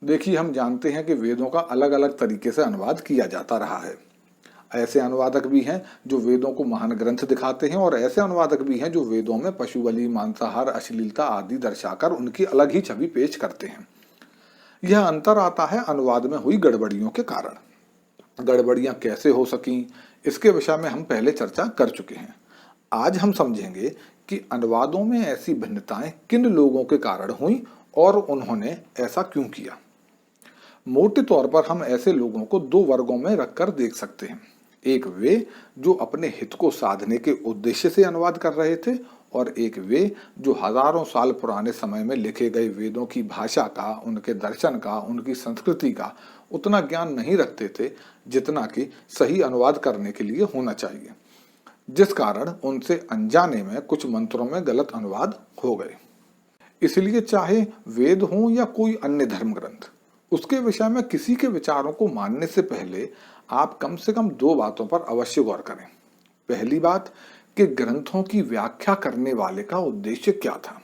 देखिए, हम जानते हैं कि वेदों का अलग अलग तरीके से अनुवाद किया जाता रहा है। ऐसे अनुवादक भी हैं जो वेदों को महान ग्रंथ दिखाते हैं, और ऐसे अनुवादक भी हैं जो वेदों में पशु बलि, मांसाहार, अश्लीलता आदि दर्शाकर उनकी अलग ही छवि पेश करते हैं। यह अंतर आता है अनुवाद में हुई गड़बड़ियों के कारण। गड़बड़ियां कैसे हो सकी, इसके विषय में हम पहले चर्चा कर चुके हैं। आज हम समझेंगे कि अनुवादों में ऐसी भिन्नताएं किन लोगों के कारण हुई और उन्होंने ऐसा क्यों किया। मोटे तौर पर हम ऐसे लोगों को दो वर्गों में रखकर देख सकते हैं। एक वे जो अपने हित को साधने के उद्देश्य से अनुवाद कर रहे थे, और एक वे जो हजारों साल पुराने समय में लिखे गए वेदों की भाषा का, उनके दर्शन का, उनकी संस्कृति का उतना ज्ञान नहीं रखते थे जितना कि सही अनुवाद करने के लिए होना चाहिए, जिस कारण उनसे अनजाने में कुछ मंत्रों में गलत अनुवाद हो गए। इसलिए चाहे वेद हो या कोई अन्य धर्म ग्रंथ, उसके विषय में किसी के विचारों को मानने से पहले आप कम से कम दो बातों पर अवश्य गौर करें। पहली बात कि ग्रंथों की व्याख्या करने वाले का उद्देश्य क्या था,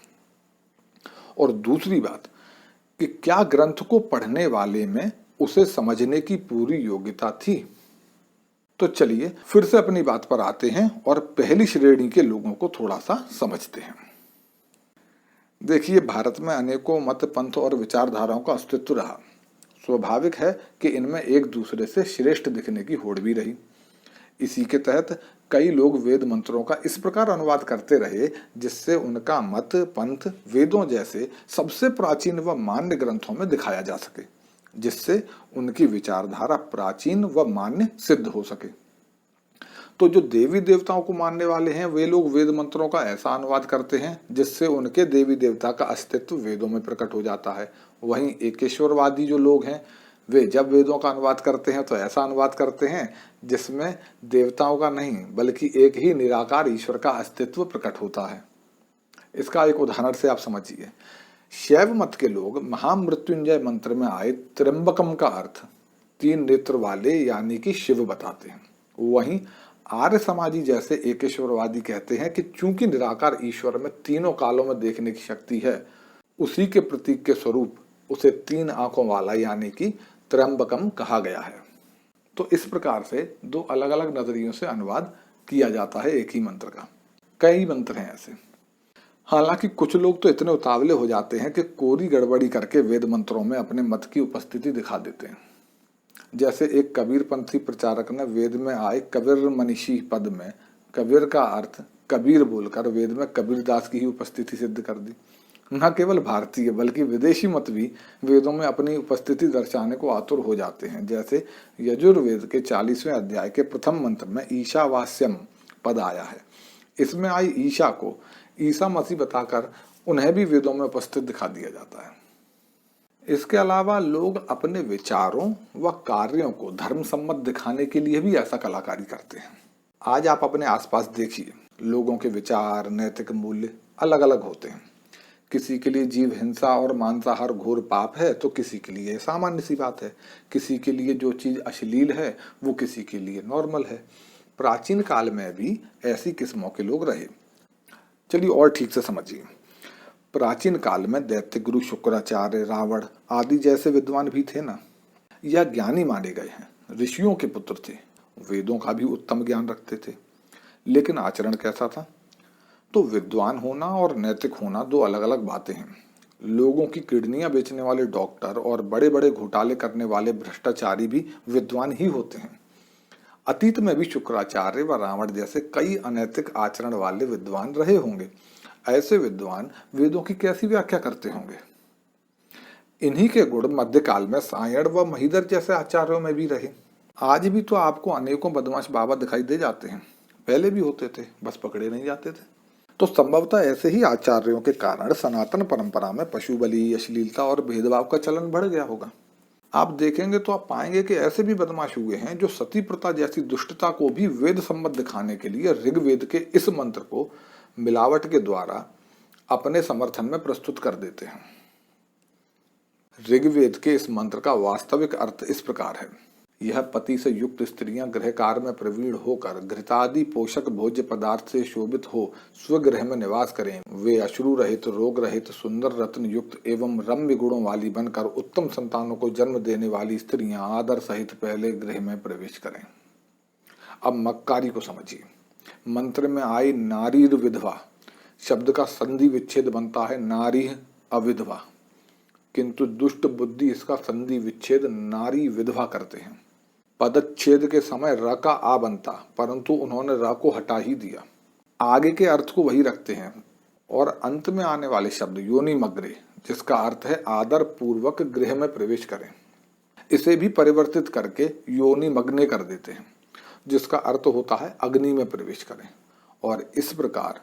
और दूसरी बात कि क्या ग्रंथ को पढ़ने वाले में उसे समझने की पूरी योग्यता थी। तो चलिए फिर से अपनी बात पर आते हैं और पहली श्रेणी के लोगों को थोड़ा सा समझते हैं। देखिए, भारत में अनेकों मत, पंथ और विचारधाराओं का अस्तित्व रहा। स्वाभाविक है कि इनमें एक दूसरे से श्रेष्ठ दिखने की होड़ भी रही। इसी के तहत कई लोग वेद मंत्रों का इस प्रकार अनुवाद करते रहे जिससे उनका मत, पंथ वेदों जैसे सबसे प्राचीन व मान्य ग्रंथों में दिखाया जा सके, जिससे उनकी विचारधारा प्राचीन व मान्य सिद्ध हो सके। तो जो देवी देवताओं को मानने वाले हैं, वे लोग वेद मंत्रों का ऐसा अनुवाद करते हैं जिससे उनके देवी देवता का अस्तित्व वेदों में प्रकट हो जाता है। वहीं एकेश्वरवादी जो लोग हैं, वे जब वेदों का अनुवाद करते हैं तो ऐसा अनुवाद करते हैं जिसमें देवताओं का नहीं बल्कि एक ही निराकार ईश्वर का अस्तित्व प्रकट होता है। इसका एक उदाहरण से आप समझिए। शैव मत के लोग महामृत्युंजय मंत्र में आए त्र्यंबकम का अर्थ तीन नेत्र वाले यानी कि शिव बताते हैं। वहीं आर्य समाजी जैसे एकेश्वरवादी कहते हैं कि चूंकि निराकार ईश्वर में तीनों कालों में देखने की शक्ति है, उसी के प्रतीक के स्वरूप उसे तीन आंखों वाला यानी कि त्र्यंबकम कहा गया है। तो इस प्रकार से दो अलग अलग नजरियों से अनुवाद किया जाता है एक ही मंत्र का। कई मंत्र हैं ऐसे। हालांकि कुछ लोग तो इतने उतावले हो जाते हैं कि कोरी गड़बड़ी करके वेद मंत्रों में अपने मत की उपस्थिति दिखा देते हैं। जैसे एक कबीरपंथी प्रचारक ने वेद में आए कबीर मनीषी पद में कबीर का अर्थ कबीर बोलकर वेद में कबीरदास की ही उपस्थिति सिद्ध कर दी। न केवल भारतीय बल्कि विदेशी मत भी वेदों में अपनी उपस्थिति दर्शाने को आतुर हो जाते हैं। जैसे यजुर्वेद के 40वें अध्याय के प्रथम मंत्र में ईशावास्यम पद आया है। इसमें आई ईशा को ईसा मसीह बताकर उन्हें भी वेदों में उपस्थित दिखा दिया जाता है। इसके अलावा लोग अपने विचारों व कार्यों को धर्म सम्मत दिखाने के लिए भी ऐसा कलाकारी करते हैं। आज आप अपने आसपास देखिए, लोगों के विचार, नैतिक मूल्य अलग अलग होते हैं। किसी के लिए जीव हिंसा और मांसाहार घोर पाप है तो किसी के लिए सामान्य सी बात है। किसी के लिए जो चीज अश्लील है वो किसी के लिए नॉर्मल है। प्राचीन काल में भी ऐसी किस्मों के लोग रहे। चलिए और ठीक से समझिए। प्राचीन काल में दैत्य गुरु शुक्राचार्य, रावण आदि जैसे विद्वान भी थे ना। यह ज्ञानी माने गए हैं, ऋषियों के पुत्र थे, वेदों का भी उत्तम ज्ञान रखते थे। लेकिन आचरण कैसा था? तो विद्वान होना और नैतिक होना दो अलग अलग बातें हैं। लोगों की किडनियां बेचने वाले डॉक्टर और बड़े बड़े घोटाले करने वाले भ्रष्टाचारी भी विद्वान ही होते हैं। अतीत में भी शुक्राचार्य व रावण जैसे कई अनैतिक आचरण वाले विद्वान रहे होंगे। ऐसे विद्वान वेदों की कैसी व्याख्या करते होंगे? इन्हीं के गुण मध्यकाल में सायण व महीधर जैसे आचार्यों में भी रहे। आज भी तो आपको अनेकों बदमाश बाबा दिखाई दे जाते हैं। पहले भी होते थे, बस पकड़े नहीं जाते थे। तो संभवतः ऐसे ही आचार्यों के कारण सनातन परंपरा में पशु बलि, अश्लीलता और भेदभाव का चलन बढ़ गया होगा। आप देखेंगे तो आप पाएंगे कि ऐसे भी बदमाश हुए हैं जो सती प्रथा जैसी दुष्टता को भी वेद सम्मत दिखाने के लिए ऋग्वेद के इस मंत्र को मिलावट के द्वारा अपने समर्थन में प्रस्तुत कर देते हैं। ऋग्वेद के इस मंत्र का वास्तविक अर्थ इस प्रकार है: यह पति से युक्त स्त्रियां गृह कार्य में प्रवीण होकर घृतादि पोषक भोज्य पदार्थ से शोभित हो स्वगृह में निवास करें। वे अश्रु रहित, रोग रहित, सुंदर रत्न युक्त एवं रम्य गुणों वाली बनकर उत्तम संतानों को जन्म देने वाली स्त्रियां आदर सहित पहले गृह में प्रवेश करें। अब मक्कारी को समझिए। मंत्र में आई नारीर विधवा शब्द का संधि विच्छेद बनता है नारी अविधवा, किंतु दुष्ट बुद्धि इसका संधि विच्छेद नारी विधवा करते हैं। पदच्छेद के समय र का आ बनता, परंतु उन्होंने र को हटा ही दिया। आगे के अर्थ को वही रखते हैं और अंत में आने वाले शब्द योनि मग्रे, जिसका अर्थ है आदर पूर्वक गृह में प्रवेश करें, इसे भी परिवर्तित करके योनि मग्ने कर देते हैं, जिसका अर्थ होता है अग्नि में प्रवेश करें। और इस प्रकार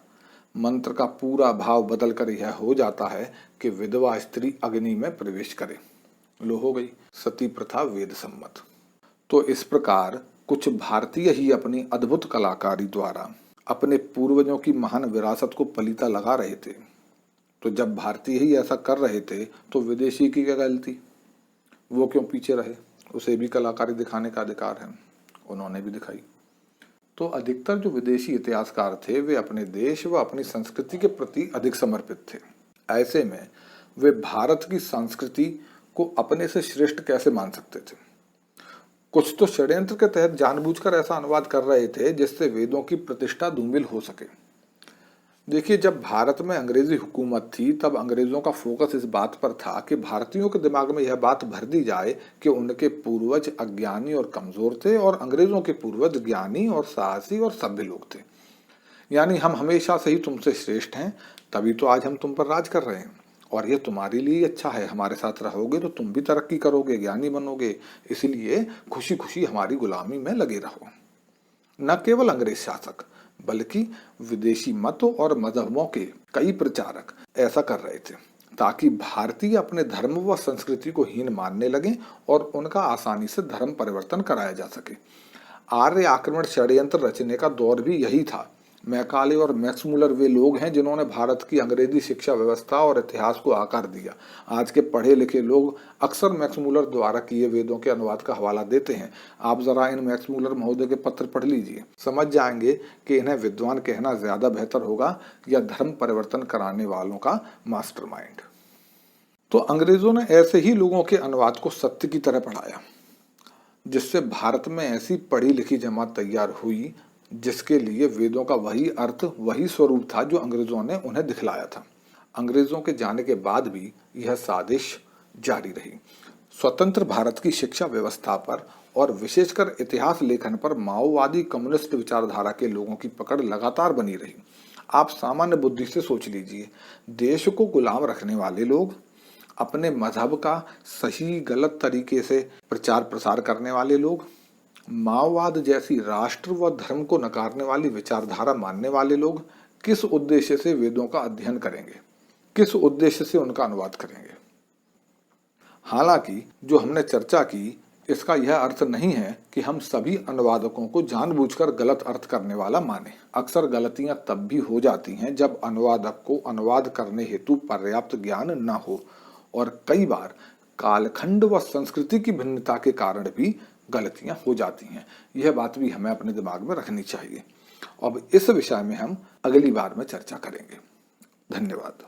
मंत्र का पूरा भाव बदलकर यह हो जाता है कि विधवा स्त्री अग्नि में प्रवेश करे। लो हो गई सती प्रथा वेद सम्मत। तो इस प्रकार कुछ भारतीय ही अपनी अद्भुत कलाकारी द्वारा अपने पूर्वजों की महान विरासत को पलीता लगा रहे थे। तो जब भारतीय ही ऐसा कर रहे थे तो विदेशी की क्या गलती? वो क्यों पीछे रहे? उसे भी कलाकारी दिखाने का अधिकार है, उन्होंने भी दिखाई। तो अधिकतर जो विदेशी इतिहासकार थे वे अपने देश व अपनी संस्कृति के प्रति अधिक समर्पित थे। ऐसे में वे भारत की संस्कृति को अपने से श्रेष्ठ कैसे मान सकते थे? कुछ तो षड्यंत्र के तहत जानबूझकर ऐसा अनुवाद कर रहे थे जिससे वेदों की प्रतिष्ठा धूमिल हो सके। देखिए, जब भारत में अंग्रेजी हुकूमत थी तब अंग्रेजों का फोकस इस बात पर था कि भारतीयों के दिमाग में यह बात भर दी जाए कि उनके पूर्वज अज्ञानी और कमजोर थे और अंग्रेजों के पूर्वज ज्ञानी और साहसी और सभ्य लोग थे। यानी हम हमेशा से ही तुमसे श्रेष्ठ हैं, तभी तो आज हम तुम पर राज कर रहे हैं और यह तुम्हारे लिए अच्छा है। हमारे साथ रहोगे तो तुम भी तरक्की करोगे, ज्ञानी बनोगे, इसलिए खुशी खुशी हमारी गुलामी में लगे रहो। न केवल अंग्रेज शासक बल्कि विदेशी मतों और मजहबों के कई प्रचारक ऐसा कर रहे थे ताकि भारतीय अपने धर्म व संस्कृति को हीन मानने लगें और उनका आसानी से धर्म परिवर्तन कराया जा सके। आर्य आक्रमण षड्यंत्र रचने का दौर भी यही था। मैकाले और मैक्स मुलर वे लोग हैं जिन्होंने भारत की अंग्रेजी शिक्षा व्यवस्था और इतिहास को आकार दिया। आज के पढ़े लिखे लोग अक्सर मैक्स मुलर द्वारा किए वेदों के अनुवाद का हवाला देते हैं। आप जरा इन मैक्स मुलर महोदय के पत्र पढ़ लीजिए, समझ जाएंगे कि इन्हें विद्वान कहना ज्यादा बेहतर होगा या धर्म परिवर्तन कराने वालों का मास्टरमाइंड। तो अंग्रेजों ने ऐसे ही लोगों के अनुवाद को सत्य की तरह पढ़ाया, जिससे भारत में ऐसी पढ़ी लिखी जमात तैयार हुई जिसके लिए वेदों का वही अर्थ, वही स्वरूप था जो अंग्रेजों ने उन्हें दिखलाया था। अंग्रेजों के जाने के बाद भी यह साजिश जारी रही। स्वतंत्र भारत की शिक्षा व्यवस्था पर और विशेषकर इतिहास लेखन पर माओवादी कम्युनिस्ट विचारधारा के लोगों की पकड़ लगातार बनी रही। आप सामान्य बुद्धि से सोच लीजिए, देश को गुलाम रखने वाले लोग, अपने मजहब का सही गलत तरीके से प्रचार प्रसार करने वाले लोग, माओवाद जैसी राष्ट्र व धर्म को नकारने वाली विचारधारा मानने वाले लोग किस उद्देश्य से वेदों का अध्ययन करेंगे, किस उद्देश्य से उनका अनुवाद करेंगे? हालांकि जो हमने चर्चा की इसका यह अर्थ नहीं है कि हम सभी अनुवादकों को जानबूझकर गलत अर्थ करने वाला माने। अक्सर गलतियां तब भी हो जाती हैं जब अनुवादक को अनुवाद करने हेतु पर्याप्त ज्ञान न हो, और कई बार कालखंड व संस्कृति की भिन्नता के कारण भी गलतियां हो जाती हैं। यह बात भी हमें अपने दिमाग में रखनी चाहिए। अब इस विषय में हम अगली बार में चर्चा करेंगे। धन्यवाद।